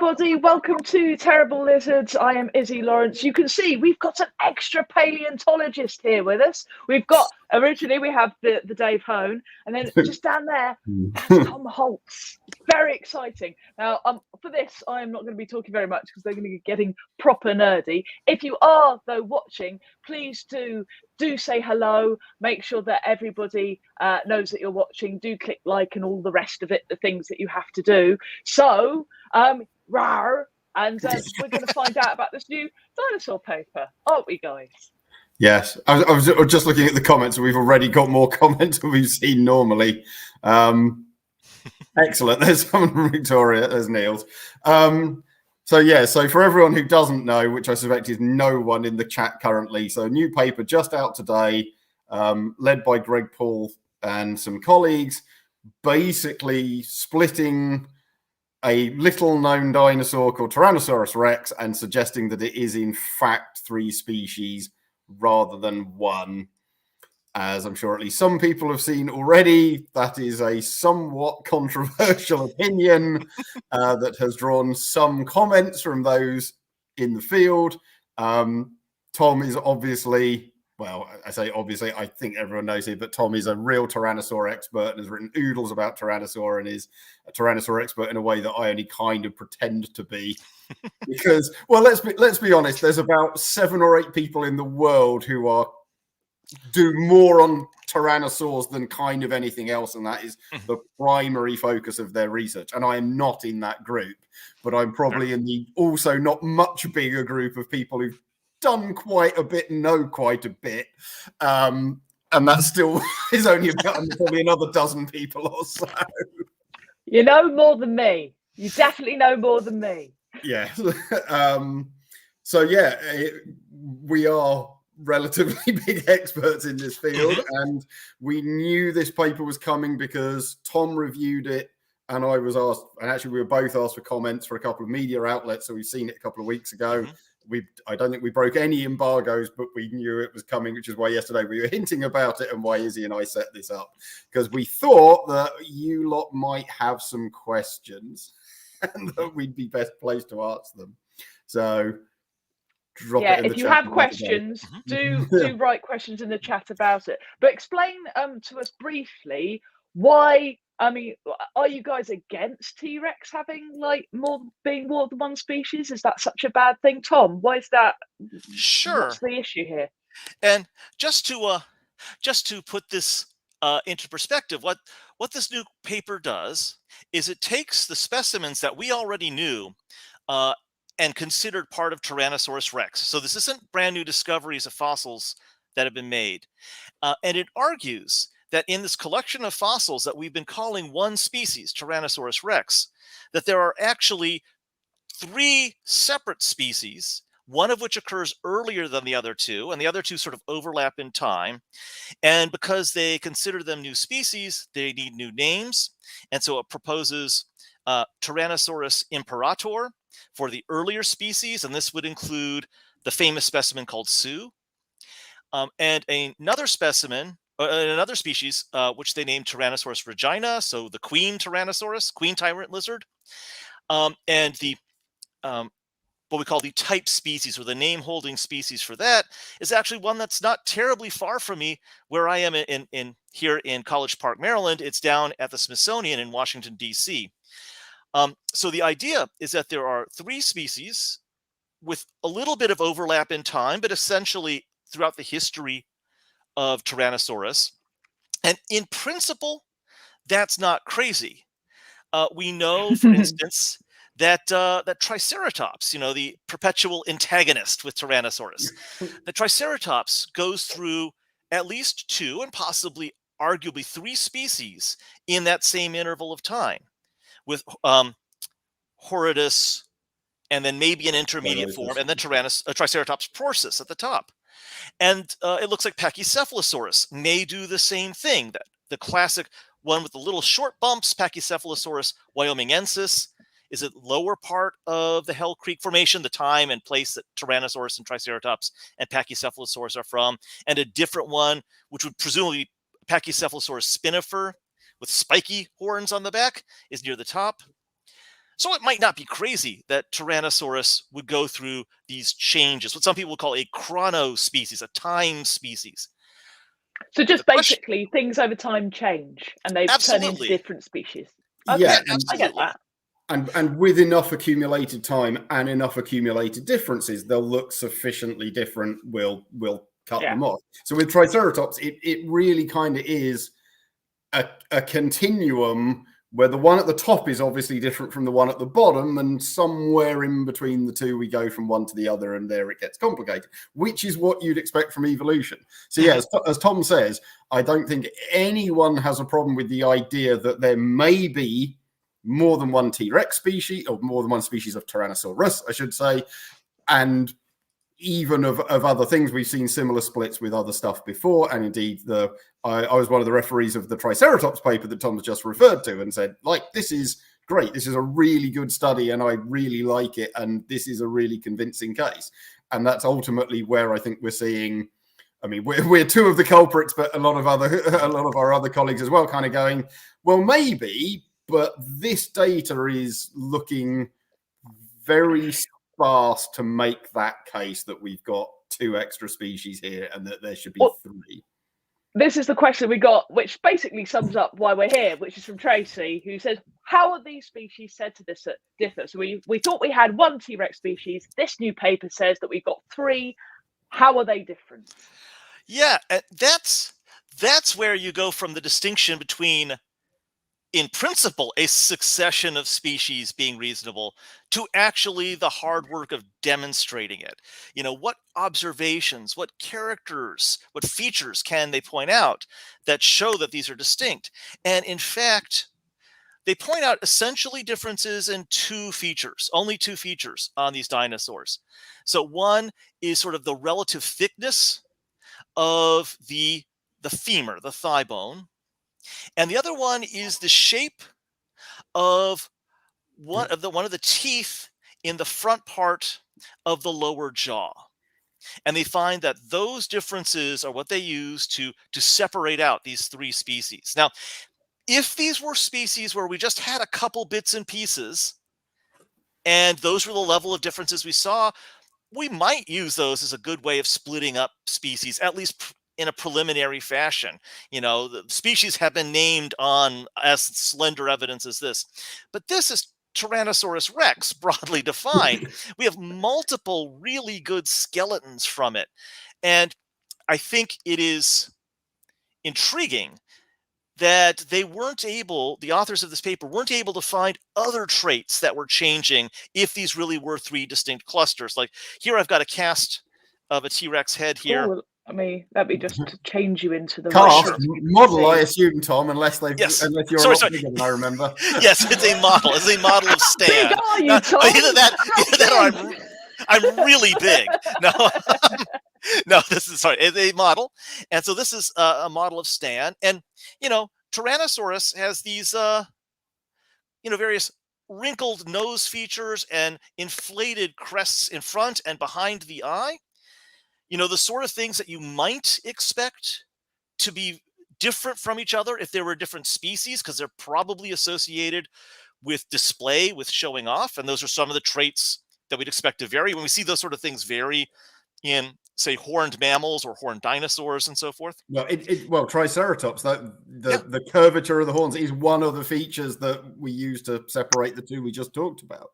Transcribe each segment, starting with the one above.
everybody. Welcome to Terrible Lizards. I am Izzy Lawrence. You can see we've got an extra paleontologist here with us. We've got, originally we have the Dave Hone, and then just down there, that's Tom Holtz. It's very exciting. Now, for this, I am not going to be talking very much because they're going to be getting proper nerdy. If you are, though, watching, please do say hello. Make sure that everybody knows that you're watching. Do click like and all the rest of it, the things that you have to do. So, rawr, and we're going to find out about this new dinosaur paper, aren't we, guys? Yes, I was just looking at the comments, and we've already got more comments than we've seen normally. Excellent. There's someone from Victoria. There's Niels. So for everyone who doesn't know, which I suspect is no one in the chat currently, so a new paper just out today, led by Greg Paul and some colleagues, basically splitting a little-known dinosaur called Tyrannosaurus Rex and suggesting that it is in fact 3 species rather than 1. As I'm sure at least some people have seen already, that is a somewhat controversial opinion that has drawn some comments from those in the field. Tom is obviously, well, I say obviously, I think everyone knows it, but Tom is a real Tyrannosaur expert and has written oodles about Tyrannosaur and is a Tyrannosaur expert in a way that I only kind of pretend to be. Because, well, let's be honest, there's about 7 or 8 people in the world who do more on tyrannosaurs than kind of anything else, and that is the primary focus of their research. And I am not in that group, but I'm probably in the also not much bigger group of people who've done quite a bit and know quite a bit. And that still is only about probably another dozen people or so. You know more than me. You definitely know more than me. Yeah. We are relatively big experts in this field, and we knew this paper was coming because Tom reviewed it and I was asked, and actually we were both asked for comments for a couple of media outlets, so we've seen it a couple of weeks ago. I don't think we broke any embargoes, but we knew it was coming, which is why yesterday we were hinting about it and why Izzy and I set this up, because we thought that you lot might have some questions and that we'd be best placed to answer them. So drop it in the chat. If you have questions, do write questions in the chat about it. But explain to us briefly why. I mean, are you guys against T-Rex having being more than 1 species? Is that such a bad thing, Tom? Why is that? Sure. What's the issue here? And just to put this into perspective, what this new paper does is it takes the specimens that we already knew and considered part of Tyrannosaurus Rex. So this isn't brand new discoveries of fossils that have been made. And it argues that in this collection of fossils that we've been calling 1 species, Tyrannosaurus Rex, that there are actually 3 separate species, one of which occurs earlier than the other 2, and the other 2 sort of overlap in time. And because they consider them new species, they need new names. And so it proposes Tyrannosaurus Imperator for the earlier species, and this would include the famous specimen called Sue, and another specimen, another species, which they named Tyrannosaurus Regina, so the queen Tyrannosaurus, queen tyrant lizard, and the what we call the type species, or the name-holding species for that, is actually one that's not terribly far from me, where I am here in College Park, Maryland. It's down at the Smithsonian in Washington, D.C. So the idea is that there are 3 species with a little bit of overlap in time, but essentially throughout the history of Tyrannosaurus. And in principle, that's not crazy. We know, for instance, that Triceratops, the perpetual antagonist with Tyrannosaurus, the Triceratops goes through at least 2 and possibly arguably 3 species in that same interval of time, with Horridus, and then maybe an intermediate form, and then Triceratops prorsus at the top. And it looks like Pachycephalosaurus may do the same thing. That the classic one with the little short bumps, Pachycephalosaurus wyomingensis, is at lower part of the Hell Creek Formation, the time and place that Tyrannosaurus and Triceratops and Pachycephalosaurus are from, and a different one, which would presumably Pachycephalosaurus spinifer with spiky horns on the back, is near the top. So it might not be crazy that Tyrannosaurus would go through these changes, what some people call a chrono species, a time species. So just The question, basically things over time change and they turn into absolutely, different species. Okay, Yeah, I get absolutely. that. and with enough accumulated time and enough accumulated differences, they'll look sufficiently different. We'll cut them off. So with Triceratops, it really kind of is a continuum where the one at the top is obviously different from the one at the bottom, and somewhere in between the two we go from one to the other, and there it gets complicated, which is what you'd expect from evolution. So yeah, as Tom says, I don't think anyone has a problem with the idea that there may be more than one T.Rex species, or more than one species of Tyrannosaurus, I should say, and even of other things. We've seen similar splits with other stuff before, and indeed I was one of the referees of the Triceratops paper that Tom has just referred to, and said, like, this is great, this is a really good study and I really like it, and this is a really convincing case. And that's ultimately where I think we're seeing, I mean, we're two of the culprits, but a lot of our other colleagues as well kind of going, well, maybe, but this data is looking very sparse to make that case that we've got 2 extra species here and that there should be 3. This is the question we got, which basically sums up why we're here, which is from Tracy, who says, how are these species said to differ? So we thought we had 1 T-Rex species. This new paper says that we've got 3. How are they different? Yeah, that's where you go from the distinction between, in principle, a succession of species being reasonable, to actually the hard work of demonstrating it. You know, what observations, what characters, what features can they point out that show that these are distinct? And in fact, they point out essentially differences in 2 features, only 2 features on these dinosaurs. So one is sort of the relative thickness of the femur, the thigh bone. And the other one is the shape of one of the teeth in the front part of the lower jaw. And they find that those differences are what they use to separate out these 3 species. Now, if these were species where we just had a couple bits and pieces, and those were the level of differences we saw, we might use those as a good way of splitting up species, at least in a preliminary fashion. You know, the species have been named on as slender evidence as this. But this is Tyrannosaurus Rex, broadly defined. We have multiple really good skeletons from it. And I think it is intriguing that they weren't able, the authors of this paper weren't able to find other traits that were changing if these really were 3 distinct clusters. Like here I've got a cast of a T-Rex head here. Oh, I mean, that'd be just to change you into the cast model, I assume, Tom, unless you're sorry. a lot bigger than I remember. Yes, it's a model. It's a model of Stan. Big are you, Tom? Either that or I'm really big. No, no, this is sorry, it's a model. And so this is a model of Stan. And, you know, Tyrannosaurus has these, various wrinkled nose features and inflated crests in front and behind the eye. You know, the sort of things that you might expect to be different from each other if they were different species, because they're probably associated with display, with showing off. And those are some of the traits that we'd expect to vary. When we see those sort of things vary in, say, horned mammals or horned dinosaurs and so forth. Well, Triceratops, the curvature of the horns is one of the features that we use to separate the 2 we just talked about.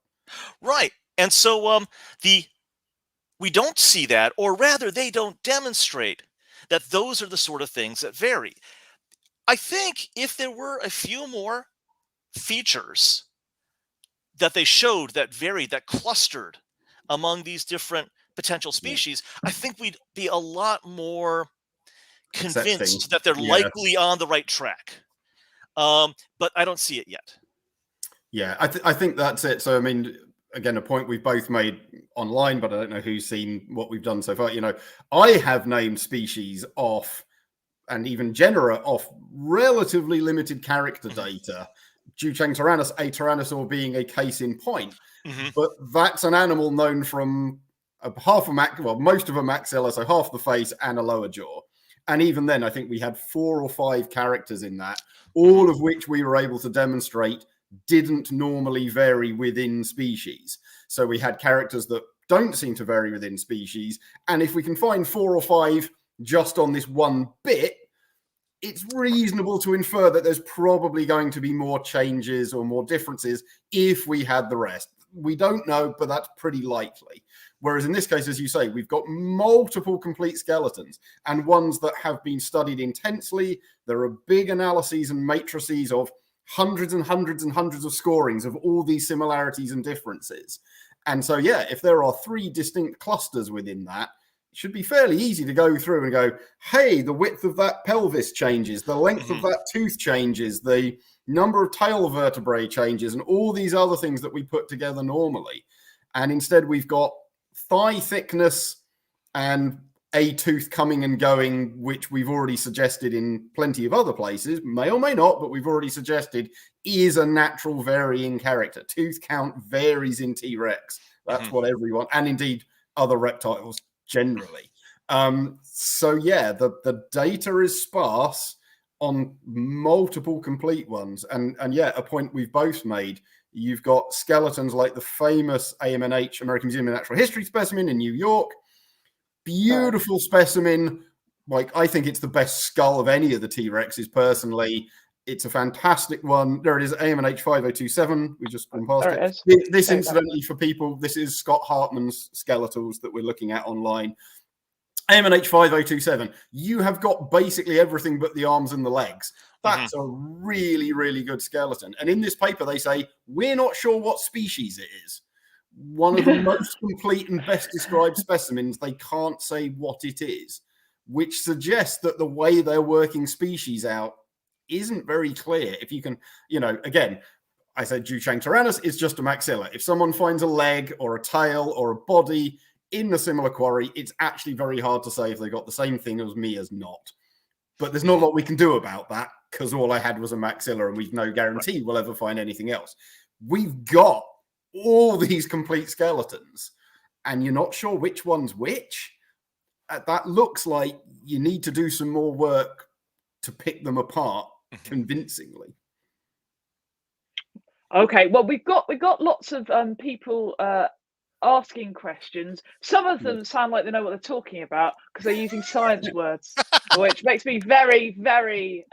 Right. And so we don't see that, or rather they don't demonstrate that those are the sort of things that vary. I think if there were a few more features that they showed that varied, that clustered among these different potential species, I think we'd be a lot more convinced that they're likely on the right track. But I don't see it yet. Yeah, I think that's it. So, I mean, again, a point we've both made online, but I don't know who's seen what we've done so far. You know, I have named species off and even genera off relatively limited character data. Jucheng tyrannus, a tyrannosaur being a case in point. But that's an animal known from half a most of a maxilla, so half the face and a lower jaw. And even then, I think we had 4 or 5 characters in that, all of which we were able to demonstrate didn't normally vary within species. So we had characters that don't seem to vary within species. And if we can find 4 or 5 just on this one bit, it's reasonable to infer that there's probably going to be more changes or more differences if we had the rest. We don't know, but that's pretty likely. Whereas in this case, as you say, we've got multiple complete skeletons and ones that have been studied intensely. There are big analyses and matrices of hundreds and hundreds and hundreds of scorings of all these similarities and differences. And so, yeah, if there are 3 distinct clusters within that, it should be fairly easy to go through and go, hey, the width of that pelvis changes, the length of that tooth changes, the number of tail vertebrae changes, and all these other things that we put together normally. And instead, we've got thigh thickness and a tooth coming and going, which we've already suggested in plenty of other places, may or may not, but we've already suggested is a natural varying character. Tooth count varies in T.Rex. That's what everyone, and indeed other reptiles generally. So yeah, the data is sparse on multiple complete ones. And yeah, a point we've both made. You've got skeletons like the famous AMNH, American Museum of Natural History specimen in New York. Beautiful specimen. Like, I think it's the best skull of any of the T-Rexes personally. It's a fantastic one. There it is, AMNH 5027. We just gone past it. This, incidentally, for people, this is Scott Hartman's skeletals that we're looking at online. AMNH 5027. You have got basically everything but the arms and the legs. That's a really, really good skeleton. And in this paper, they say, we're not sure what species it is. One of the most complete and best described specimens, they can't say what it is, which suggests that the way they're working species out isn't very clear. If you can, you know, again, I said Juchang tyrannus is just a maxilla. If someone finds a leg or a tail or a body in a similar quarry, it's actually very hard to say if they got the same thing as me as not. But there's not a lot we can do about that because all I had was a maxilla and we've no guarantee we'll ever find anything else. We've got all these complete skeletons and you're not sure which one's which. That looks like you need to do some more work to pick them apart convincingly. Okay, well, we've got lots of people asking questions. Some of them sound like they know what they're talking about because they're using science words, which makes me very, very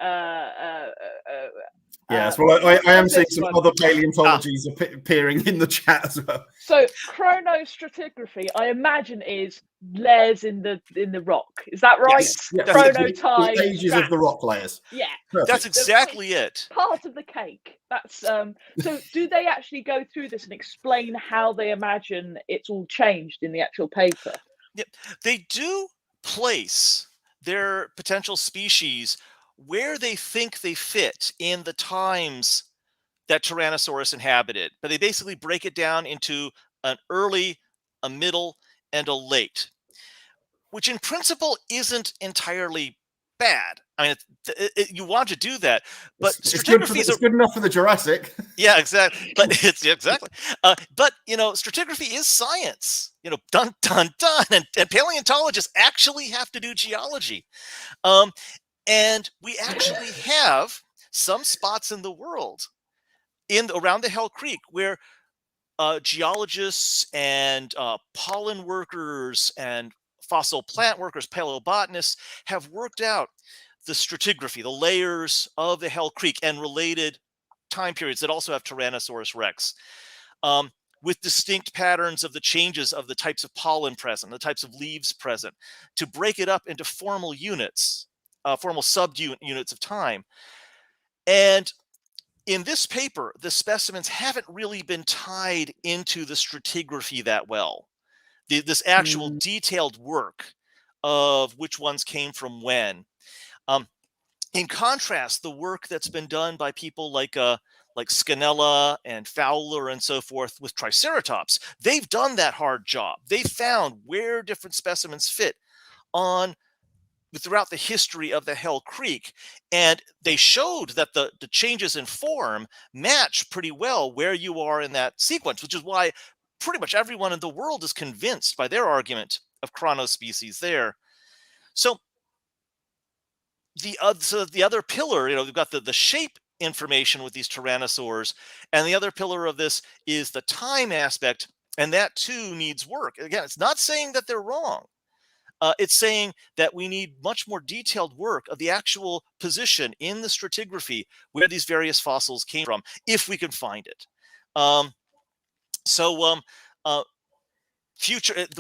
yes, well, I am seeing some other paleontologies appearing in the chat as well. So chronostratigraphy, I imagine, is layers in the rock. Is that right? Yes. Chronotime, the ages of the rock layers. Yeah, perfect. That's exactly it. Part of the cake. That's so. Do they actually go through this and explain how they imagine it's all changed in the actual paper? Yep, they do place their potential species where they think they fit in the times that Tyrannosaurus inhabited. But they basically break it down into an early, a middle, and a late, which in principle isn't entirely bad. I mean, you want to do that, but stratigraphy is good enough for the Jurassic. Yeah, exactly. But it's exactly. But you know, stratigraphy is science. You know, dun dun dun, and paleontologists actually have to do geology. And we actually have some spots in the world around the Hell Creek where geologists and pollen workers and fossil plant workers, paleobotanists, have worked out the stratigraphy, the layers of the Hell Creek and related time periods that also have Tyrannosaurus Rex, with distinct patterns of the changes of the types of pollen present, the types of leaves present, to break it up into formal units. Formal subunits of time. And in this paper, the specimens haven't really been tied into the stratigraphy that well. This actual detailed work of which ones came from when. In contrast, the work that's been done by people like Scannella and Fowler and so forth with Triceratops, they've done that hard job. They found where different specimens fit throughout the history of the Hell Creek, and they showed that the changes in form match pretty well where you are in that sequence, which is why pretty much everyone in the world is convinced by their argument of chronospecies there. So the other pillar, you know, we've got the shape information with these tyrannosaurs. And the other pillar of this is the time aspect, and that too needs work. Again, it's not saying that they're wrong. It's saying that we need much more detailed work of the actual position in the stratigraphy where these various fossils came from, if we can find it. The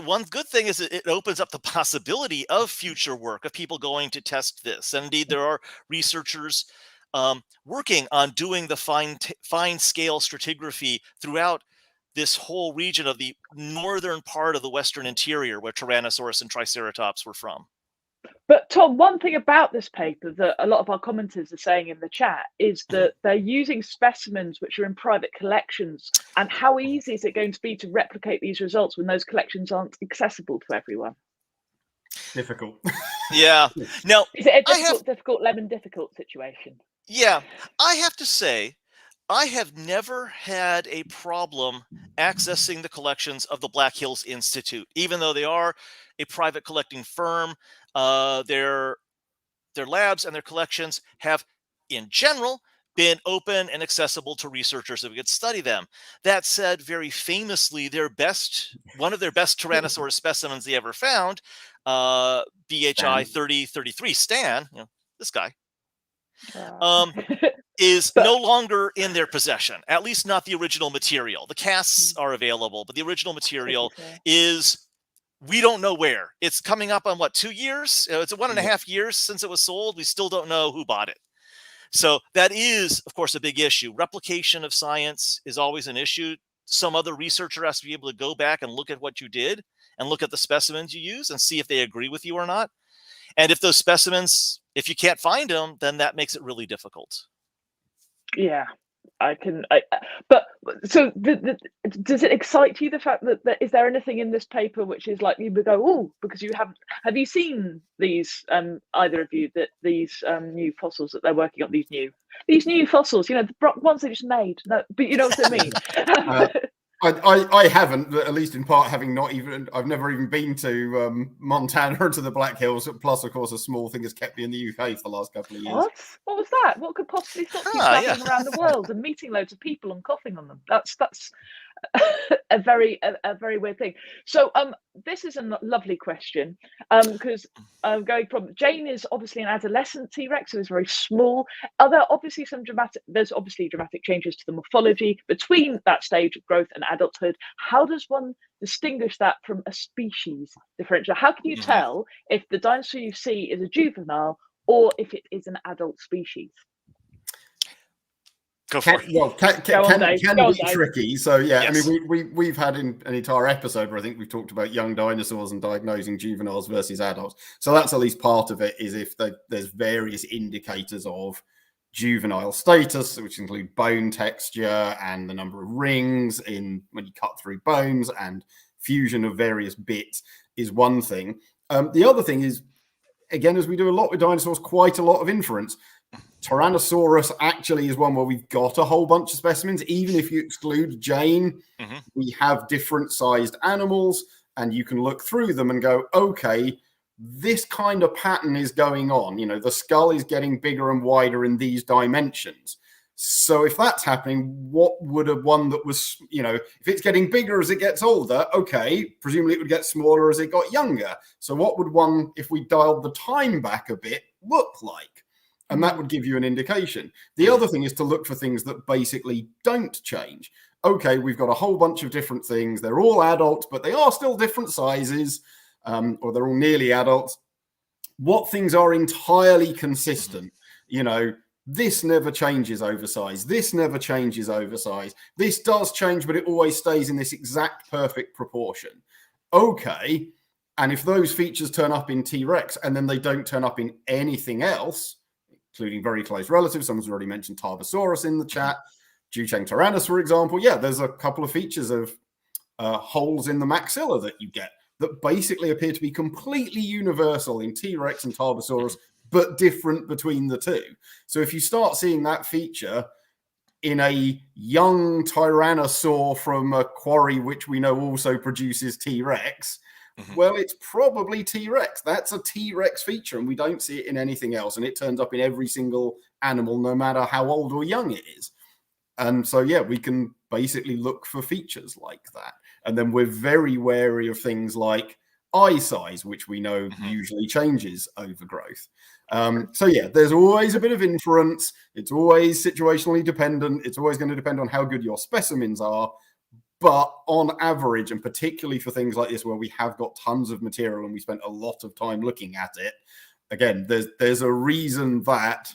one good thing is it opens up the possibility of future work, of people going to test this. And indeed, there are researchers working on doing the fine scale stratigraphy throughout this whole region of the northern part of the western interior where Tyrannosaurus and Triceratops were from. But Tom, one thing about this paper that a lot of our commenters are saying in the chat is that they're using specimens which are in private collections. And how easy is it going to be to replicate these results when those collections aren't accessible to everyone? Difficult. Yeah. Now, is it a difficult lemon difficult situation? Yeah, I have to say, I have never had a problem accessing the collections of the Black Hills Institute, even though they are a private collecting firm. Their labs and their collections have, in general, been open and accessible to researchers that could study them. That said, very famously, one of their best Tyrannosaurus specimens they ever found, BHI 3033 Stan, this guy, is no longer in their possession, at least not the original material. The casts are available, but the original material is, we don't know where. It's coming up on, 2 years? It's 1.5 years since it was sold. We still don't know who bought it. So that is, of course, a big issue. Replication of science is always an issue. Some other researcher has to be able to go back and look at what you did and look at the specimens you use and see if they agree with you or not. And if those specimens, if you can't find them, then that makes it really difficult. Yeah, but so does it excite you, the fact that is there anything in this paper which is like you would go, oh, because have you seen these, either of you, that these new fossils that they're working on, these new fossils, the ones they just made? No, but you know what I mean. I haven't, but at least in part I've never even been to Montana or to the Black Hills. Plus, of course, a small thing has kept me in the UK for the last couple of years. What was that? What could possibly stop you traveling around the world and meeting loads of people and coughing on them? That's a very weird thing. So this is a lovely question, because going from Jane is obviously an adolescent T-Rex, who is very small. There's obviously dramatic changes to the morphology between that stage of growth and adulthood. How does one distinguish that from a species differential? How can you tell if the dinosaur you see is a juvenile or if it is an adult species? Can be tricky. So yeah, yes. I mean, we've had an entire episode where I think we've talked about young dinosaurs and diagnosing juveniles versus adults. So that's at least part of it, is if there's various indicators of juvenile status, which include bone texture and the number of rings when you cut through bones, and fusion of various bits is one thing. The other thing is, again, as we do a lot with dinosaurs, quite a lot of inference. Tyrannosaurus actually is one where we've got a whole bunch of specimens. Even if you exclude Jane, we have different sized animals, and you can look through them and go, okay, this kind of pattern is going on. The skull is getting bigger and wider in these dimensions. So if that's happening, what would a one that was, if it's getting bigger as it gets older, okay, presumably it would get smaller as it got younger. So what would one, if we dialed the time back a bit, look like? And that would give you an indication. The other thing is to look for things that basically don't change. Okay, we've got a whole bunch of different things. They're all adults, but they are still different sizes, or they're all nearly adults. What things are entirely consistent? This never changes over size. This never changes over size. This does change, but it always stays in this exact perfect proportion. Okay, and if those features turn up in T-Rex and then they don't turn up in anything else, including very close relatives. Someone's already mentioned Tarbosaurus in the chat. Ducheng Tyrannus, for example. Yeah, there's a couple of features of holes in the maxilla that you get that basically appear to be completely universal in T-Rex and Tarbosaurus, but different between the two. So if you start seeing that feature in a young Tyrannosaur from a quarry which we know also produces T-Rex, Well, it's probably T-Rex. That's a T-Rex feature, and we don't see it in anything else. And it turns up in every single animal, no matter how old or young it is. And so, yeah, we can basically look for features like that. And then we're very wary of things like eye size, which we know usually changes over growth. So, yeah, there's always a bit of inference. It's always situationally dependent. It's always going to depend on how good your specimens are. But on average, and particularly for things like this, where we have got tons of material and we spent a lot of time looking at it, again, there's a reason that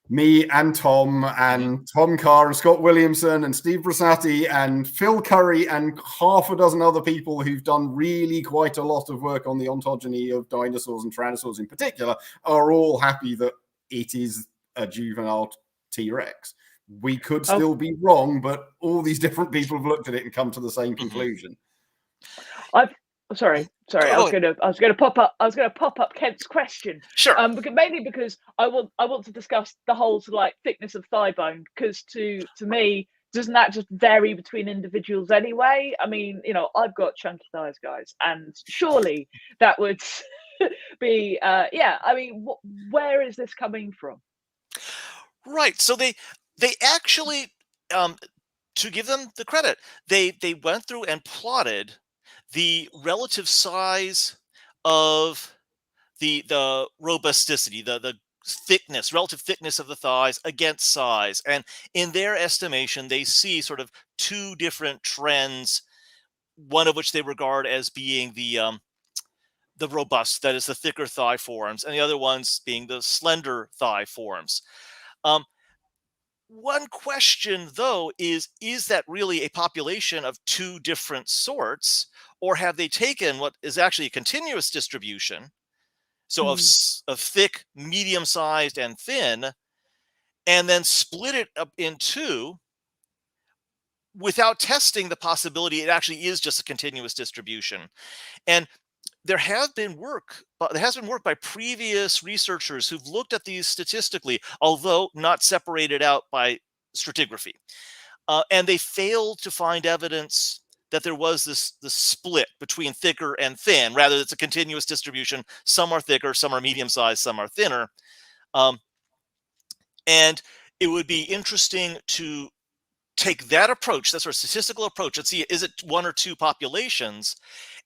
me and Tom Carr and Scott Williamson and Steve Brasati and Phil Curry and half a dozen other people who've done really quite a lot of work on the ontogeny of dinosaurs and tyrannosaurs in particular are all happy that it is a juvenile T-Rex. We could still be wrong, but all these different people have looked at it and come to the same conclusion. Sorry. I was going to pop up Kent's question. Sure. Mainly because I want to discuss the whole sort of like thickness of thigh bone, because to me, doesn't that just vary between individuals anyway? I mean, I've got chunky thighs, guys, and surely that would be I mean, where is this coming from? Right. So they actually, to give them the credit, they went through and plotted the relative size of the robusticity, the thickness, relative thickness of the thighs against size. And in their estimation, they see sort of two different trends, one of which they regard as being the robust, that is the thicker thigh forms, and the other ones being the slender thigh forms. One question, though, is that really a population of two different sorts, or have they taken what is actually a continuous distribution, so of thick, medium-sized, and thin, and then split it up in two without testing the possibility it actually is just a continuous distribution? And there has been work by previous researchers who've looked at these statistically, although not separated out by stratigraphy. And they failed to find evidence that there was this split between thicker and thin. Rather, it's a continuous distribution. Some are thicker, some are medium-sized, some are thinner. And it would be interesting to take that approach, that sort of statistical approach, and see, is it one or two populations,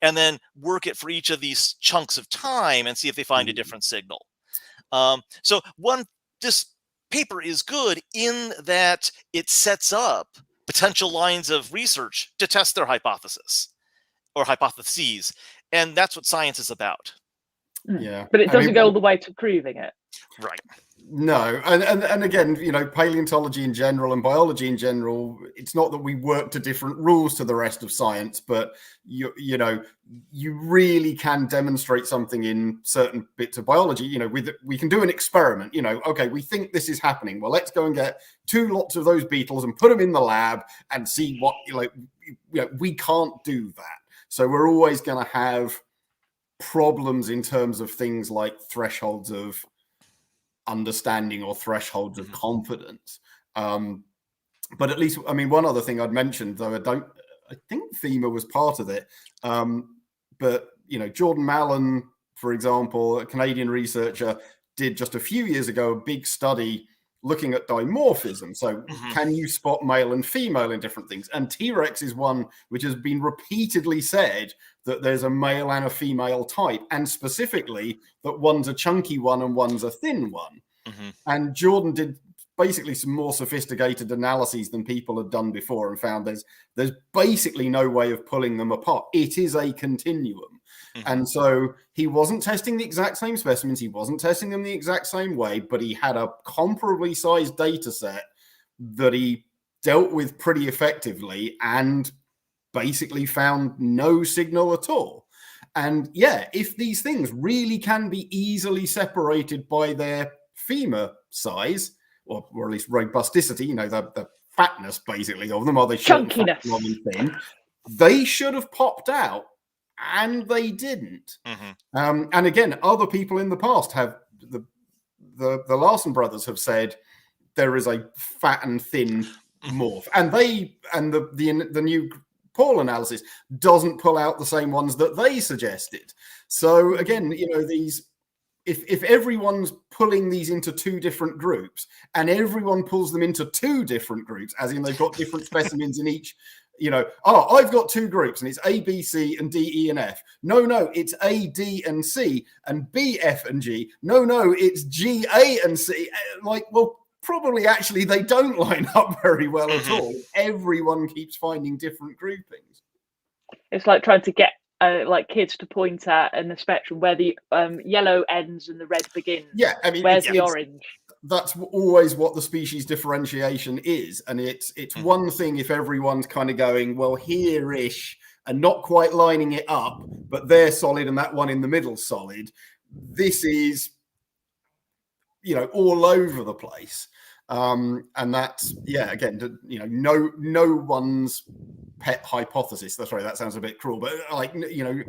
and then work it for each of these chunks of time and see if they find a different signal. So this paper is good in that it sets up potential lines of research to test their hypothesis or hypotheses. And that's what science is about. Yeah. But it doesn't go all the way to proving it. Right. No, and again, paleontology in general and biology in general, it's not that we work to different rules to the rest of science, but you really can demonstrate something in certain bits of biology. We can do an experiment. Okay, we think this is happening. Well, let's go and get two lots of those beetles and put them in the lab and see what we can't do that. So we're always going to have problems in terms of things like thresholds of understanding or thresholds of confidence. But at least, one other thing I'd mentioned, though I think FEMA was part of it, but Jordan Mallon, for example, a Canadian researcher, did just a few years ago a big study looking at dimorphism. So can you spot male and female in different things? And T-Rex is one which has been repeatedly said that there's a male and a female type, and specifically that one's a chunky one and one's a thin one. And Jordan did basically some more sophisticated analyses than people had done before and found there's basically no way of pulling them apart. It is a continuum. And so he wasn't testing the exact same specimens. He wasn't testing them the exact same way, but he had a comparably sized data set that he dealt with pretty effectively and basically found no signal at all. And yeah, if these things really can be easily separated by their femur size, or at least robusticity, the fatness basically of them, are they chunkiness, thin, they should have popped out. And they didn't. And again, other people in the past have the Larson brothers have said there is a fat and thin morph, and the new Paul analysis doesn't pull out the same ones that they suggested. So again, you know, these, if everyone's pulling these into two different groups and everyone pulls them into two different groups, as in they've got different specimens in each, you know, oh, I've got two groups and it's A, B, C and D, E and F. No, it's A, D and C and B, F and G. No, it's G, A and C. Like, well, probably actually they don't line up very well at all. Everyone keeps finding different groupings. It's like trying to get like kids to point at in the spectrum where the yellow ends and the red begins. Yeah, I mean, where's the orange? That's always what the species differentiation is, and it's one thing if everyone's kind of going, well, here-ish, and not quite lining it up, but they're solid and that one in the middle solid. This is, you know, all over the place, and that's, yeah, again, you know, no one's pet hypothesis. That's right. That sounds a bit cruel, but like, you know,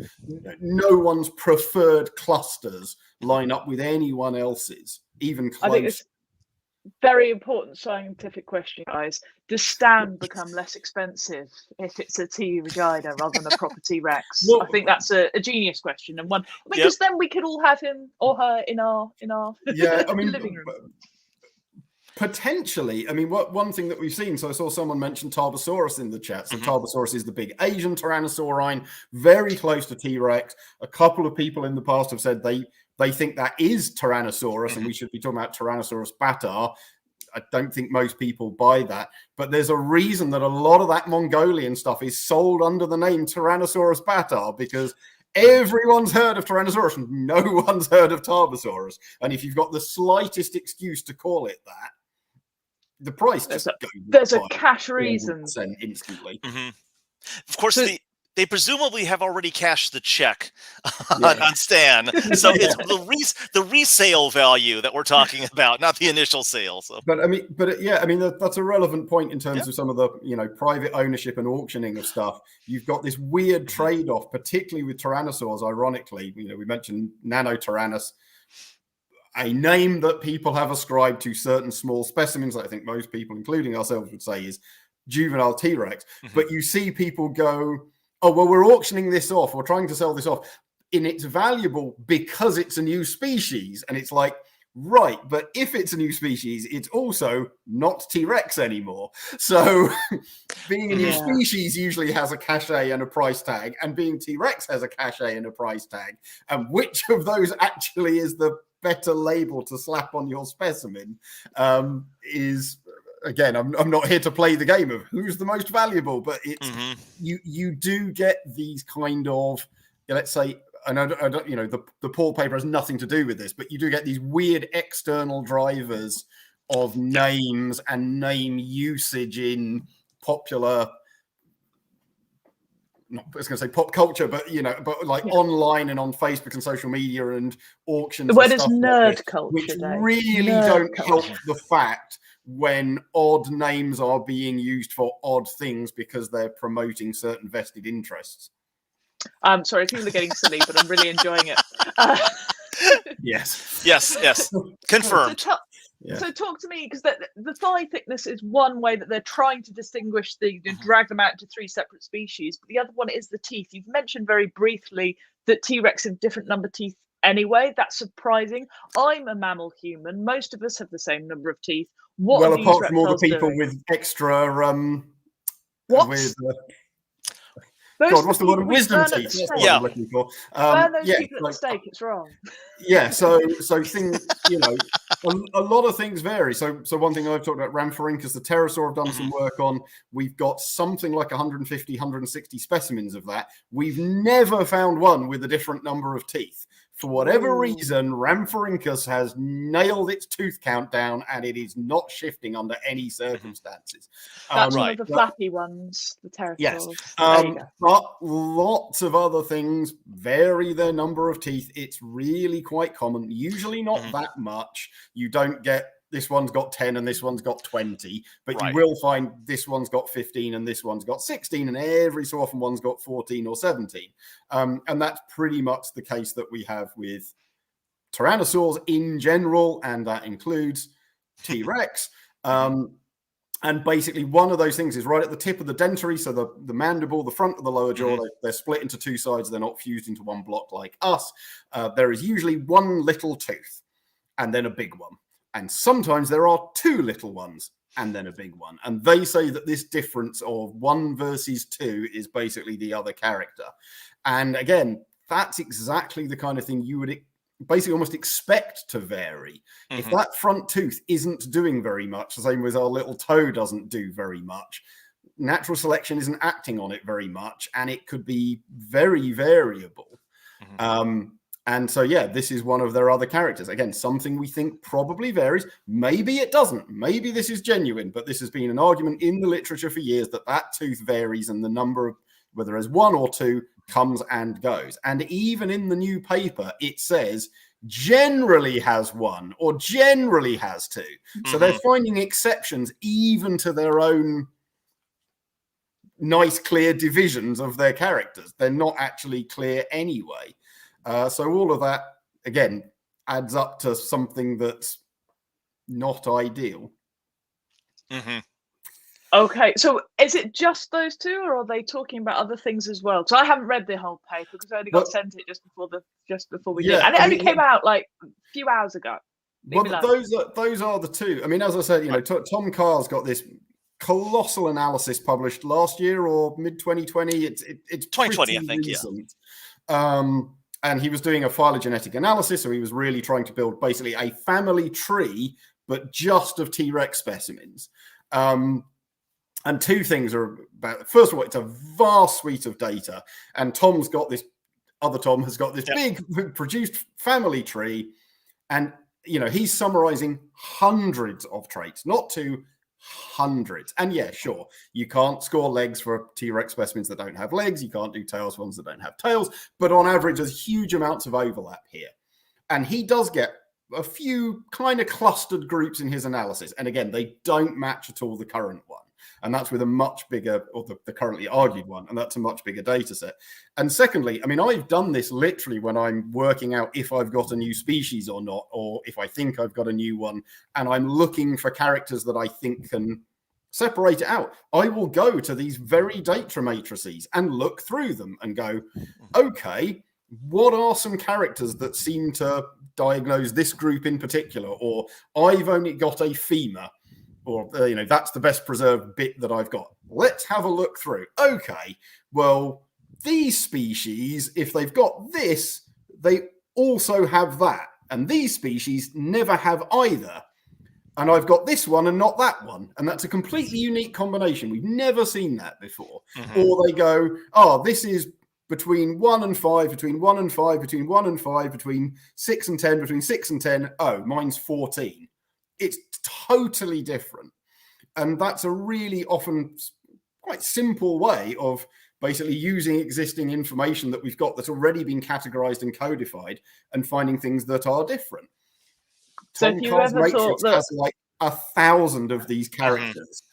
no one's preferred clusters line up with anyone else's, even close. I think it's very important scientific question, guys. Does Stan become less expensive if it's a T. Regina rather than a proper T.Rex? Well, I think that's a genius question, and one because then we could all have him or her in our yeah, I mean, living room. Potentially, I mean, one thing that we've seen, so I saw someone mention Tarbosaurus in the chat. So Tarbosaurus is the big Asian Tyrannosaurine, very close to T-Rex. A couple of people in the past have said they think that is Tyrannosaurus, and we should be talking about Tyrannosaurus Batar. I don't think most people buy that, but there's a reason that a lot of that Mongolian stuff is sold under the name Tyrannosaurus Batar, because everyone's heard of Tyrannosaurus and no one's heard of Tarbosaurus. And if you've got the slightest excuse to call it that, the price just there's a cash reason instantly. Of course, they presumably have already cashed the check on Stan, so it's the resale value that we're talking about, not the initial sale. So, but I mean, that's a relevant point in terms of some of the, you know, private ownership and auctioning of stuff. You've got this weird trade-off, particularly with tyrannosaurs. Ironically, you know, we mentioned Nanotyrannus, a name that people have ascribed to certain small specimens that I think most people, including ourselves, would say is juvenile T-Rex. But you see people go, oh, well, we're auctioning this off. We're trying to sell this off. And it's valuable because it's a new species. And it's like, right, but if it's a new species, it's also not T-Rex anymore. So being a new species usually has a cachet and a price tag, and being T-Rex has a cachet and a price tag. And which of those actually is the better label to slap on your specimen is, again, I'm not here to play the game of who's the most valuable, but it's you do get these kind of, let's say, and I don't, you know, the Paul paper has nothing to do with this, but you do get these weird external drivers of names and name usage in popular, I was going to say pop culture, but, you know, but like online and on Facebook and social media and auctions. The word is nerd like culture, which Dave. really don't help the fact when odd names are being used for odd things because they're promoting certain vested interests. I'm sorry, people are getting silly, but I'm really enjoying it. Yes. Confirmed. So talk to me, because the thigh thickness is one way that they're trying to distinguish drag them out into three separate species, but the other one is the teeth. You've mentioned very briefly that T-Rex have different number of teeth anyway. That's surprising. I'm a mammal human. Most of us have the same number of teeth. What are apart from all the people doing? with extra what's the word? Wisdom teeth. That's what I'm looking for. Burn those people at the stake. It's wrong. Yeah. So things, you know, a lot of things vary. So one thing I've talked about, Rhamphorhynchus, the pterosaur, have done some work on. We've got something like 150, 160 specimens of that. We've never found one with a different number of teeth. For whatever reason, Rhamphorhynchus has nailed its tooth count down, and it is not shifting under any circumstances. That's one of the flappy ones, the pterosaurs. Yes, but lots of other things vary their number of teeth. It's really quite common, usually not that much. You don't get this one's got 10 and this one's got 20, but you will find this one's got 15 and this one's got 16, and every so often one's got 14 or 17. And that's pretty much the case that we have with tyrannosaurs in general, and that includes T-Rex. And basically, one of those things is right at the tip of the dentary, so the mandible, the front of the lower jaw, they're split into two sides. They're not fused into one block like us. There is usually one little tooth and then a big one. And sometimes there are two little ones and then a big one. And they say that this difference of 1 versus 2 is basically the other character. And again, that's exactly the kind of thing you would basically almost expect to vary. If that front tooth isn't doing very much, the same as our little toe doesn't do very much, natural selection isn't acting on it very much, and it could be very variable. And so, yeah, this is one of their other characters. Again, something we think probably varies. Maybe it doesn't. Maybe this is genuine, but this has been an argument in the literature for years that tooth varies and the number of, whether there's 1 or 2, comes and goes. And even in the new paper, it says generally has 1 or generally has 2. So they're finding exceptions even to their own nice, clear divisions of their characters. They're not actually clear anyway. So all of that, again, adds up to something that's not ideal. Okay, so is it just those 2, or are they talking about other things as well? So I haven't read the whole paper because I only got sent it just before we did, and it only came out like a few hours ago. Well, those are the 2. I mean, as I said, you know, Tom Carr's got this colossal analysis published last year or mid 2020. It's 2020, I think. Recent. And he was doing a phylogenetic analysis, so he was really trying to build basically a family tree, but just of T.Rex specimens. And 2 things are about, first of all, it's a vast suite of data. And Tom has got this big produced family tree. And, you know, he's summarizing hundreds of traits, not 200s. And yeah, sure, you can't score legs for T-Rex specimens that don't have legs. You can't do tails for ones that don't have tails. But on average, there's huge amounts of overlap here. And he does get a few kind of clustered groups in his analysis. And again, they don't match at all the current one. And that's with a much bigger, or the currently argued one, and that's a much bigger data set. And secondly, I mean, I've done this literally when I'm working out if I've got a new species or not, or if I think I've got a new one, and I'm looking for characters that I think can separate it out. I will go to these very data matrices and look through them and go, okay, what are some characters that seem to diagnose this group in particular? Or I've only got a femur. Or, you know, that's the best preserved bit that I've got. Let's have a look through. Okay, well, these species, if they've got this, they also have that. And these species never have either. And I've got this one and not that one. And that's a completely unique combination. We've never seen that before. Or they go, oh, this is between 1 and 5, between 1 and 5, between 1 and 5, between 6 and 10, between 6 and 10. Oh, mine's 14. It's totally different. And that's a really often quite simple way of basically using existing information that we've got that's already been categorized and codified and finding things that are different. So Tom Carr's matrix has like 1,000 of these characters.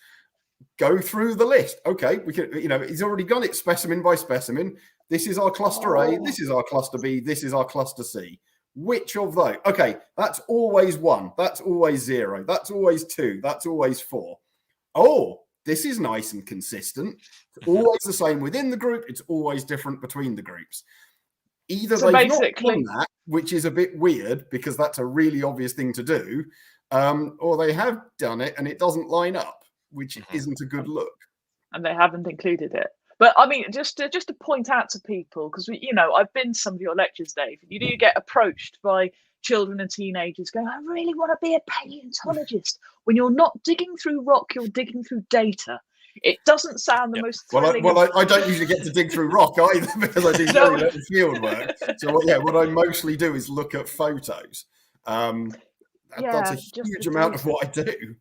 Go through the list. Okay, we can, you know, he's already got it specimen by specimen. This is our cluster A, this is our cluster B, this is our cluster C. Which of those? Okay, that's always 1. That's always 0. That's always 2. That's always 4. Oh, this is nice and consistent. It's always the same within the group. It's always different between the groups. Either they've not done that, which is a bit weird because that's a really obvious thing to do, or they have done it and it doesn't line up, which isn't a good look. And they haven't included it. But I mean, just to point out to people, because you know, I've been to some of your lectures, Dave. You do get approached by children and teenagers going, "I really want to be a paleontologist." When you're not digging through rock, you're digging through data. It doesn't sound the most thrilling. Well, I don't usually get to dig through rock either because I do very little field work. So what I mostly do is look at photos. That's a huge amount of what I do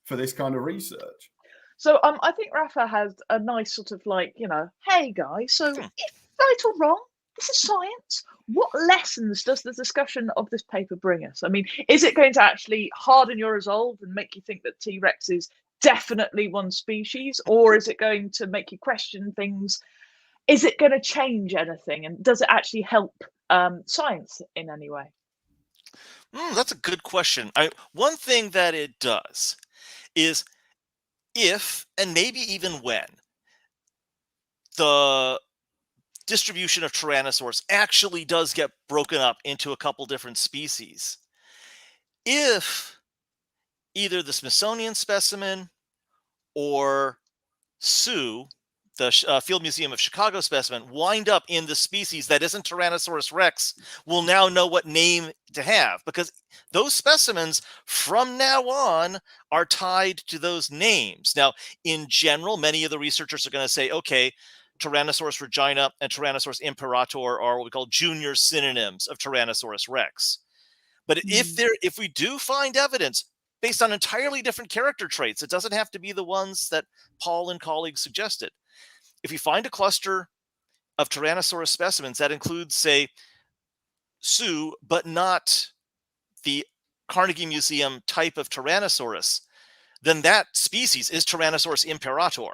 for this kind of research. So I think Rafa has a nice sort of like, you know, hey guys, so if right or wrong, this is science. What lessons does the discussion of this paper bring us? I mean, is it going to actually harden your resolve and make you think that T-Rex is definitely one species, or is it going to make you question things? Is it going to change anything, and does it actually help science in any way? That's a good question. One thing that it does is if, and maybe even when, the distribution of Tyrannosaurus actually does get broken up into a couple different species, if either the Smithsonian specimen or Sue, the Field Museum of Chicago specimen, wind up in the species that isn't Tyrannosaurus rex, we'll now know what name to have, because those specimens from now on are tied to those names. Now, in general, many of the researchers are going to say, okay, Tyrannosaurus Regina and Tyrannosaurus Imperator are what we call junior synonyms of Tyrannosaurus rex. But if we do find evidence based on entirely different character traits, it doesn't have to be the ones that Paul and colleagues suggested. If we find a cluster of Tyrannosaurus specimens that includes, say, Sue, but not the Carnegie Museum type of Tyrannosaurus, then that species is Tyrannosaurus Imperator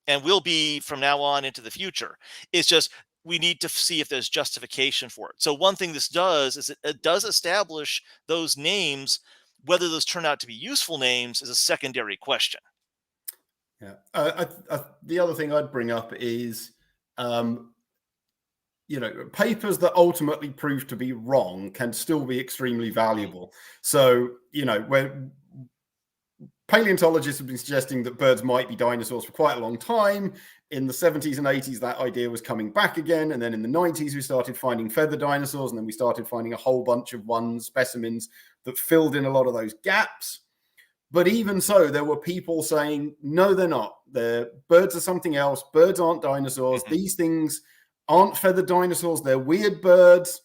and will be from now on into the future. It's just we need to see if there's justification for it. So one thing this does is it does establish those names. Whether those turn out to be useful names is a secondary question. Yeah. The other thing I'd bring up is, papers that ultimately prove to be wrong can still be extremely valuable. So, when paleontologists have been suggesting that birds might be dinosaurs for quite a long time. In the 70s and 80s, that idea was coming back again. And then in the 90s, we started finding feather dinosaurs. And then we started finding a whole bunch of specimens that filled in a lot of those gaps. But even so, there were people saying, no, they're not. Birds are something else. Birds aren't dinosaurs. These things aren't feathered dinosaurs. They're weird birds,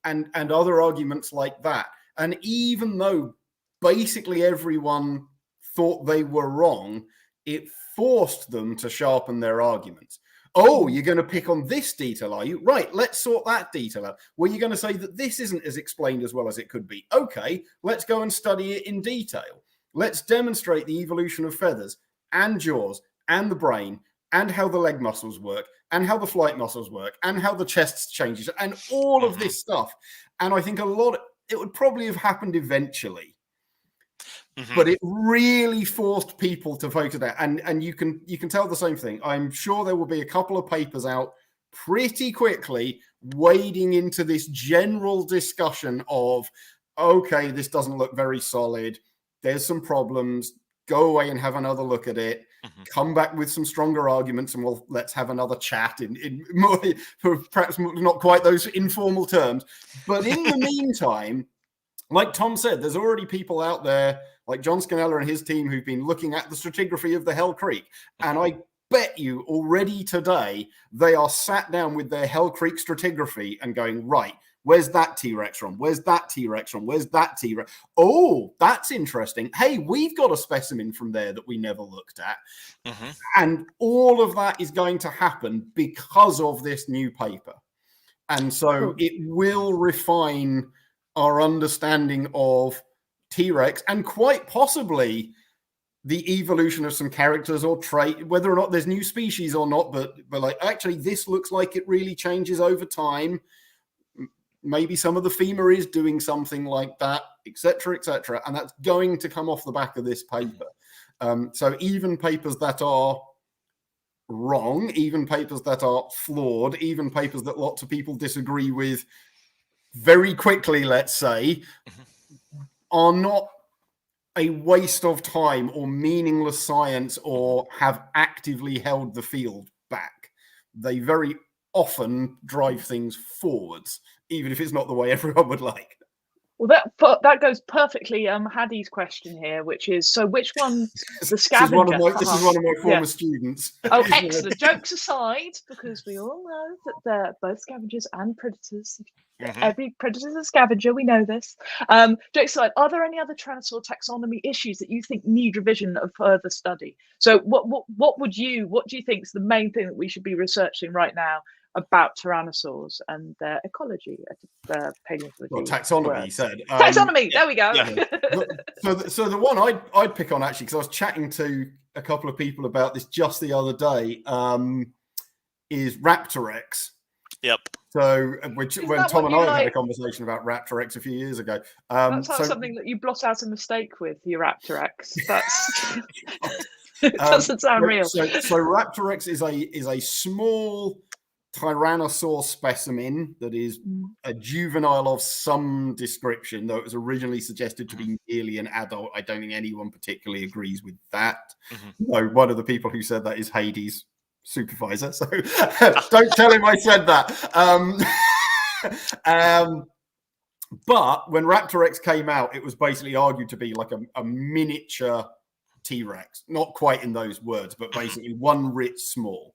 and other arguments like that. And even though basically everyone thought they were wrong, it forced them to sharpen their arguments. Oh, you're going to pick on this detail, are you? Right, let's sort that detail out. Well, you're going to say that this isn't as explained as well as it could be. Okay, let's go and study it in detail. Let's demonstrate the evolution of feathers and jaws and the brain and how the leg muscles work and how the flight muscles work and how the chest changes and all of this stuff. And I think it would probably have happened eventually. But it really forced people to focus that. And you can tell the same thing. I'm sure there will be a couple of papers out pretty quickly wading into this general discussion of, okay, this doesn't look very solid. There's some problems. Go away and have another look at it. Come back with some stronger arguments, and let's have another chat in more, perhaps not quite those informal terms. But in the meantime, like Tom said, there's already people out there like John Scannella and his team who've been looking at the stratigraphy of the Hell Creek. And I bet you already today they are sat down with their Hell Creek stratigraphy and going, right, where's that T-Rex from? Where's that T-Rex from? Where's that T-Rex? Oh, that's interesting. Hey, we've got a specimen from there that we never looked at. And all of that is going to happen because of this new paper. And so it will refine our understanding of T-Rex and quite possibly the evolution of some characters or trait, whether or not there's new species or not, but like, actually, this looks like it really changes over time. Maybe some of the femur is doing something like that, etc., etc. And that's going to come off the back of this paper. So even papers that are wrong, even papers that are flawed, even papers that lots of people disagree with very quickly, let's say, are not a waste of time or meaningless science or have actively held the field back. They very often drive things forwards, even if it's not the way everyone would like. Well, that goes perfectly. Hattie's question here, which is, so which one's the scavenger? This is one of my former students. Oh, excellent. Jokes aside, because we all know that they're both scavengers and predators. Every predator is a scavenger. We know this. Jokes aside, are there any other Tyrannosaur taxonomy issues that you think need revision of further study? So, what do you think is the main thing that we should be researching right now about tyrannosaurs and their ecology, paleontology? Well, taxonomy, he said. Taxonomy. There we go. Yeah. So the one I'd pick on, actually, because I was chatting to a couple of people about this just the other day, is Raptorex. Yep. So when Tom and I had a conversation about Raptorex a few years ago. That's something that you blot out a mistake with, your Raptorex. That's It doesn't sound real. So Raptorex is a small Tyrannosaur specimen that is a juvenile of some description, though it was originally suggested to be merely an adult. I don't think anyone particularly agrees with that. No, one of the people who said that is Hades' supervisor, so don't tell him I said that. But when Raptorex came out, it was basically argued to be like a miniature T.Rex, not quite in those words, but basically one writ small.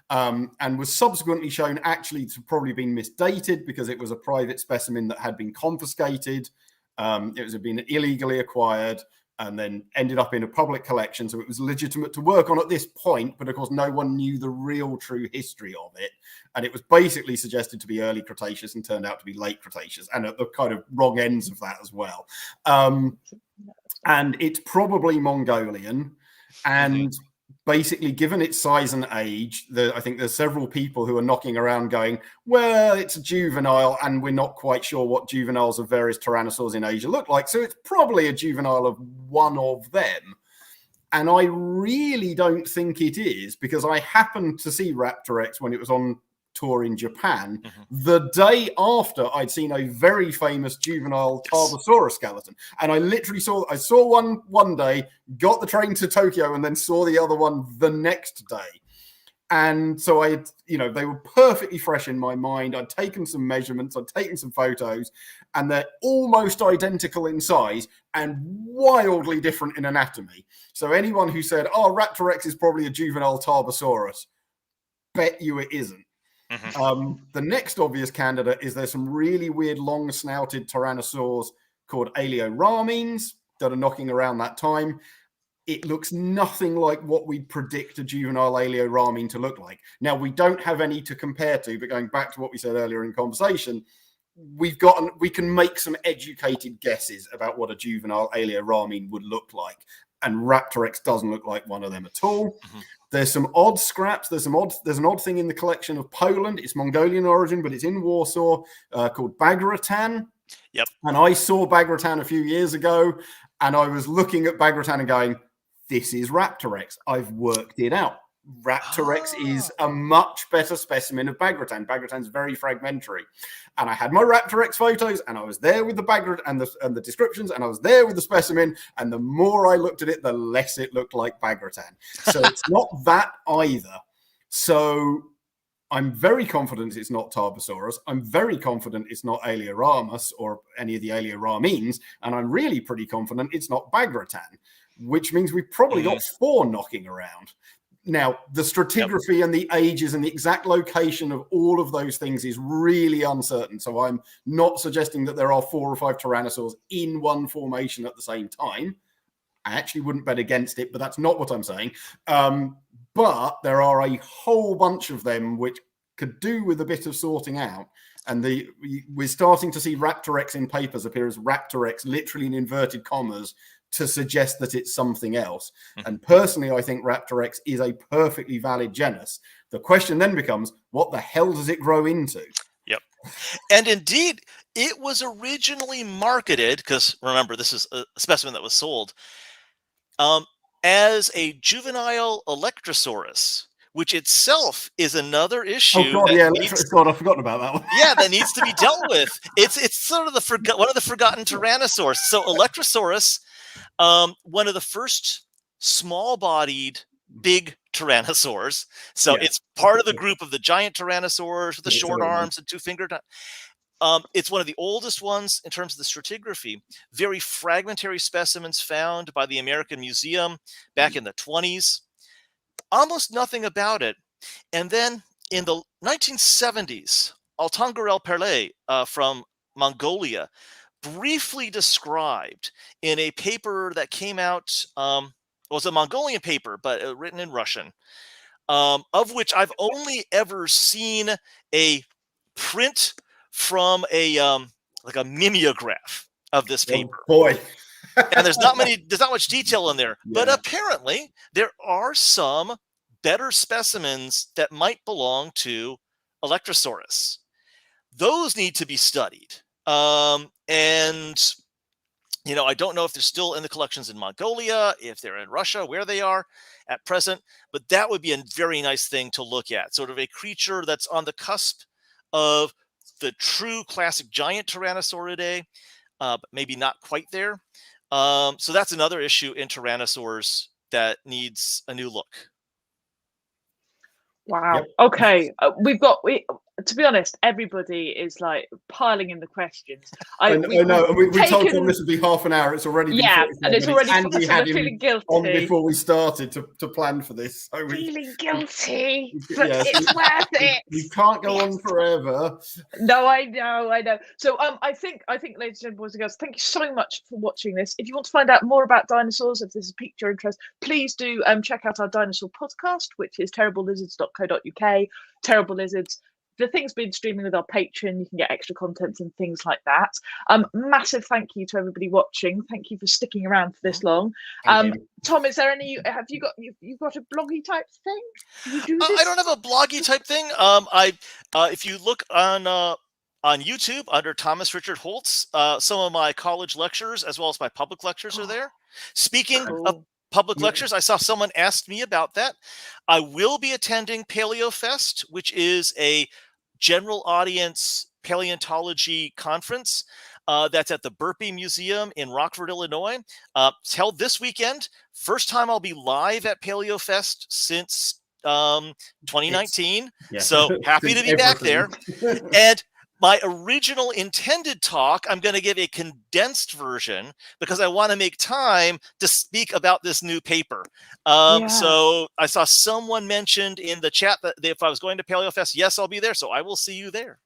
And was subsequently shown actually to probably been misdated because it was a private specimen that had been confiscated. It had been illegally acquired and then ended up in a public collection. So it was legitimate to work on at this point, but of course no one knew the real true history of it. And it was basically suggested to be early Cretaceous and turned out to be late Cretaceous, and at the kind of wrong ends of that as well. And it's probably Mongolian. And basically, given its size and age, I think there's several people who are knocking around going, well, it's a juvenile, and we're not quite sure what juveniles of various tyrannosaurs in Asia look like. So it's probably a juvenile of one of them. And I really don't think it is, because I happened to see Raptorex when it was on tour in Japan the day after I'd seen a very famous juvenile Tarbosaurus skeleton, and I literally saw one day, got the train to Tokyo, and then saw the other one the next day. And so they were perfectly fresh in my mind. I'd taken some measurements, I'd taken some photos, and they're almost identical in size and wildly different in anatomy. So anyone who said, oh, Raptorex is probably a juvenile Tarbosaurus, bet you it isn't. The next obvious candidate is there's some really weird long-snouted tyrannosaurs called Aleoramines that are knocking around that time. It looks nothing like what we'd predict a juvenile Aleoramine to look like. Now, we don't have any to compare to, but going back to what we said earlier in conversation, we can make some educated guesses about what a juvenile Aleoramine would look like. And Raptorex doesn't look like one of them at all. There's some odd scraps. There's an odd thing in the collection of Poland. It's Mongolian origin, but it's in Warsaw, called Bagratan. Yep. And I saw Bagratan a few years ago, and I was looking at Bagratan and going, this is Raptorex. I've worked it out. Raptorex is a much better specimen of Bagratan. Bagratan's very fragmentary. And I had my Raptorex photos, and I was there with the Bagratan and the descriptions, and I was there with the specimen, and the more I looked at it, the less it looked like Bagratan. So it's not that either. So I'm very confident it's not Tarbosaurus. I'm very confident it's not Aleoramus or any of the Aleoramines, and I'm really pretty confident it's not Bagratan, which means we've probably got 4 knocking around. Now, the stratigraphy and the ages and the exact location of all of those things is really uncertain. So I'm not suggesting that there are 4 or 5 tyrannosaurs in one formation at the same time. I actually wouldn't bet against it, but that's not what I'm saying. But there are a whole bunch of them which could do with a bit of sorting out. And we're starting to see Raptorex in papers appear as Raptorex, literally in inverted commas, to suggest that it's something else. And personally, I think Raptorex is a perfectly valid genus. The question then becomes, what the hell does it grow into? Yep. And indeed, it was originally marketed, because remember, this is a specimen that was sold, as a juvenile Electrosaurus, which itself is another issue. Oh God, yeah, God, I've forgotten about that one. Yeah, that needs to be dealt with. It's sort of one of the forgotten Tyrannosaurs. So Electrosaurus, one of the first small-bodied big tyrannosaurs. So it's part of the group of the giant tyrannosaurs with the short arms and 2-fingered. It's one of the oldest ones in terms of the stratigraphy. Very fragmentary specimens found by the American Museum back in the 1920s. Almost nothing about it. And then in the 1970s, Altangarel Perle from Mongolia briefly described in a paper that came out, it was a Mongolian paper, but written in Russian, of which I've only ever seen a print from like a mimeograph of this paper. Oh, boy. And there's not much detail in there, but apparently there are some better specimens that might belong to Electrosaurus. Those need to be studied. And I don't know if they're still in the collections in Mongolia, if they're in Russia, where they are at present, but that would be a very nice thing to look at. Sort of a creature that's on the cusp of the true classic giant Tyrannosauridae, but maybe not quite there. So that's another issue in Tyrannosaurs that needs a new look. Wow. Yep. Okay. To be honest, everybody is like piling in the questions. I know. We told Tom this would be half an hour. It's already been 45 and it's minutes, already. and we So had we're feeling him guilty. on before we started to plan for this. So Feeling guilty, but yes, it's worth it. We can't go on forever. No, I know. So I think, ladies and gentlemen, boys and girls, thank you so much for watching this. If you want to find out more about dinosaurs, if this has piqued your interest, please do check out our dinosaur podcast, which is terriblelizards.co.uk. Terrible Lizards. The thing's been streaming with our Patreon. You can get extra content and things like that. Massive thank you to everybody watching. Thank you for sticking around for this long. Tom, is there any? Have you got a bloggy type thing? Do you do this? I don't have a bloggy type thing. If you look on YouTube under Thomas Richard Holtz, some of my college lectures as well as my public lectures are there. Speaking of public lectures, I saw someone asked me about that. I will be attending PaleoFest, which is a general audience paleontology conference that's at the Burpee Museum in Rockford, Illinois. It's held this weekend. First time I'll be live at PaleoFest since 2019. So happy to be back there. And my original intended talk, I'm going to give a condensed version because I want to make time to speak about this new paper. So I saw someone mentioned in the chat that if I was going to PaleoFest, yes, I'll be there. So I will see you there.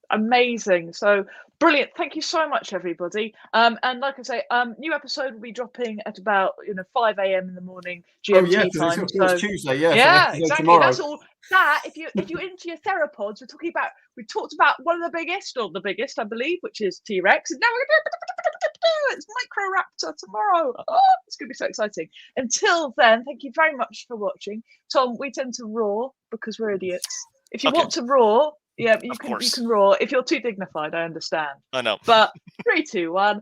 Amazing. So brilliant. Thank you so much, everybody. And like I say, new episode will be dropping at about 5 a.m. in the morning GMT time. It's Tuesday. Yeah, exactly. That's all. That if you're into your theropods, we talked about one of the biggest, or the biggest, I believe, which is T.Rex. And now we're going to do it's Microraptor tomorrow. Oh, it's going to be so exciting. Until then, thank you very much for watching. Tom, we tend to roar because we're idiots. If you want to roar, yeah, you can roar. If you're too dignified, I understand. I know. But 3, 2, 1.